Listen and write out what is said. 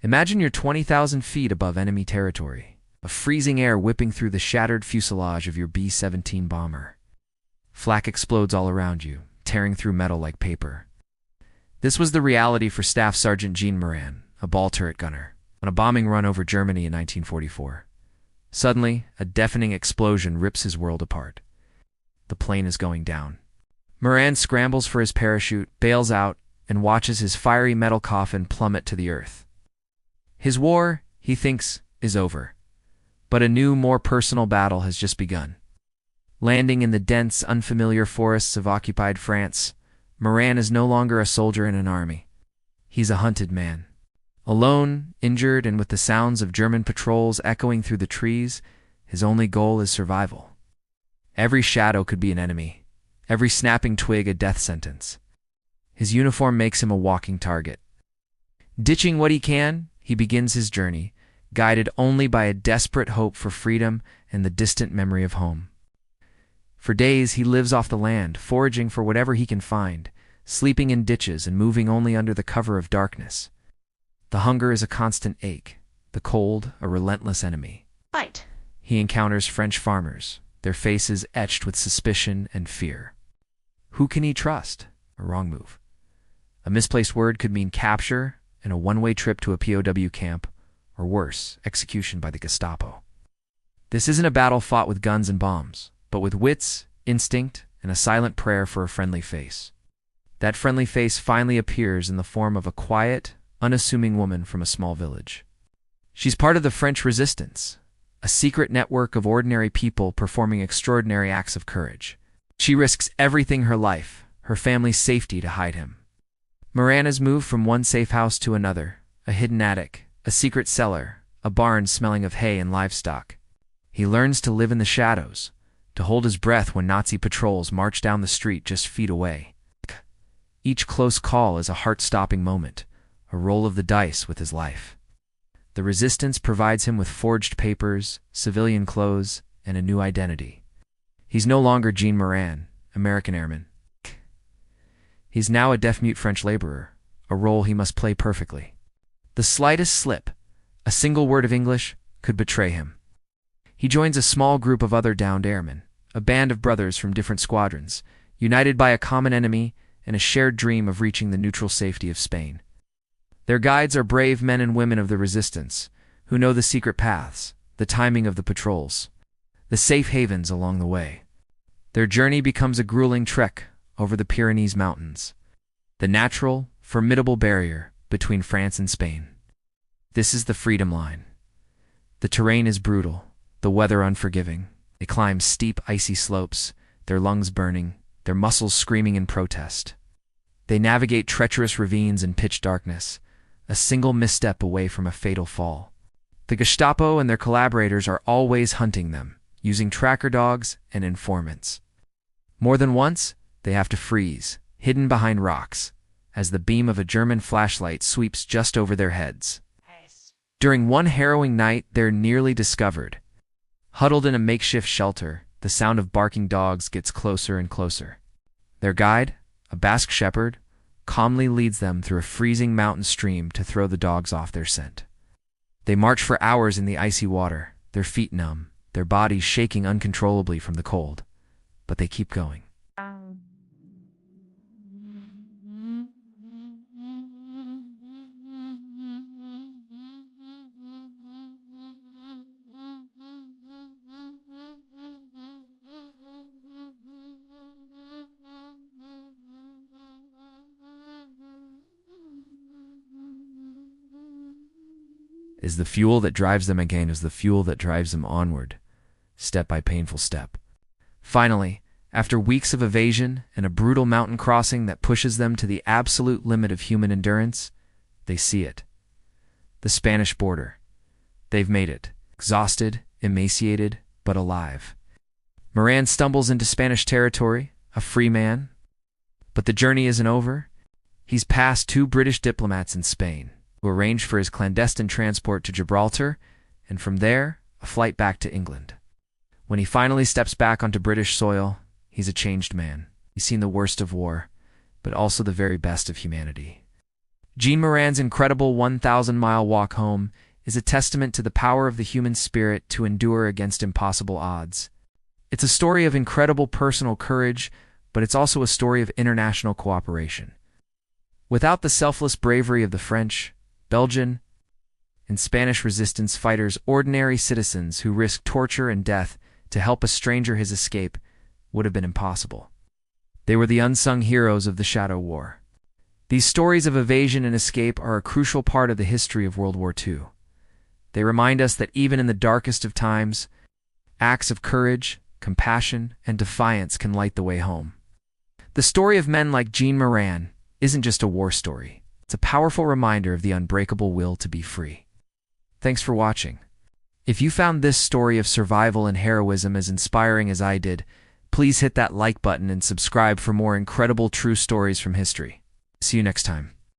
Imagine you're 20,000 feet above enemy territory, a freezing air whipping through the shattered fuselage of your B-17 bomber. Flak explodes all around you, tearing through metal like paper. This was the reality for Staff Sergeant Gene Moran, a ball turret gunner, on a bombing run over Germany in 1944. Suddenly, a deafening explosion rips his world apart. The plane is going down. Moran scrambles for his parachute, bails out, and watches his fiery metal coffin plummet to the earth. His war, he thinks, is over. But a new, more personal battle has just begun. Landing in the dense, unfamiliar forests of occupied France, Moran is no longer a soldier in an army. He's a hunted man. Alone, injured, and with the sounds of German patrols echoing through the trees, his only goal is survival. Every shadow could be an enemy, every snapping twig a death sentence. His uniform makes him a walking target. Ditching what he can, he begins his journey, guided only by a desperate hope for freedom and the distant memory of home. For days he lives off the land, foraging for whatever he can find, sleeping in ditches and moving only under the cover of darkness. The hunger is a constant ache, the cold a relentless enemy. Fight. He encounters French farmers, their faces etched with suspicion and fear. Who can he trust? A wrong move. A misplaced word could mean capture and a one-way trip to a POW camp, or worse, execution by the Gestapo. This isn't a battle fought with guns and bombs, but with wits, instinct, and a silent prayer for a friendly face. That friendly face finally appears in the form of a quiet, unassuming woman from a small village. She's part of the French resistance, a secret network of ordinary people performing extraordinary acts of courage. She risks everything, her life, her family's safety, to hide him. Moran has moved from one safe house to another, a hidden attic, a secret cellar, a barn smelling of hay and livestock. He learns to live in the shadows, to hold his breath when Nazi patrols march down the street just feet away. Each close call is a heart-stopping moment, a roll of the dice with his life. The resistance provides him with forged papers, civilian clothes, and a new identity. He's no longer Gene Moran, American airman. He's now a deaf-mute French laborer, a role he must play perfectly. The slightest slip, a single word of English, could betray him. He joins a small group of other downed airmen, a band of brothers from different squadrons, united by a common enemy and a shared dream of reaching the neutral safety of Spain. Their guides are brave men and women of the resistance, who know the secret paths, the timing of the patrols, the safe havens along the way. Their journey becomes a grueling trek over the Pyrenees Mountains, the natural, formidable barrier between France and Spain. This is the freedom line. The terrain is brutal, the weather unforgiving. They climb steep, icy slopes, their lungs burning, their muscles screaming in protest. They navigate treacherous ravines in pitch darkness, a single misstep away from a fatal fall. The Gestapo and their collaborators are always hunting them, using tracker dogs and informants. More than once, they have to freeze, hidden behind rocks, as the beam of a German flashlight sweeps just over their heads. During one harrowing night, they're nearly discovered. Huddled in a makeshift shelter, the sound of barking dogs gets closer and closer. Their guide, a Basque shepherd, calmly leads them through a freezing mountain stream to throw the dogs off their scent. They march for hours in the icy water, their feet numb, their bodies shaking uncontrollably from the cold. But they keep going. Is the fuel that drives them again, is the fuel that drives them onward, step by painful step. Finally, after weeks of evasion and a brutal mountain crossing that pushes them to the absolute limit of human endurance, they see it. The Spanish border. They've made it, exhausted, emaciated, but alive. Moran stumbles into Spanish territory, a free man. But the journey isn't over. He's passed 2 British diplomats in Spain, who arranged for his clandestine transport to Gibraltar, and from there, a flight back to England. When he finally steps back onto British soil, he's a changed man. He's seen the worst of war, but also the very best of humanity. Gene Moran's incredible 1,000-mile walk home is a testament to the power of the human spirit to endure against impossible odds. It's a story of incredible personal courage, but it's also a story of international cooperation. Without the selfless bravery of the French, Belgian, and Spanish resistance fighters, ordinary citizens who risked torture and death to help a stranger his escape would have been impossible. They were the unsung heroes of the Shadow War. These stories of evasion and escape are a crucial part of the history of World War II. They remind us that even in the darkest of times, acts of courage, compassion, and defiance can light the way home. The story of men like Gene Moran isn't just a war story. It's a powerful reminder of the unbreakable will to be free. Thanks for watching. If you found this story of survival and heroism as inspiring as I did, please hit that like button and subscribe for more incredible true stories from history. See you next time.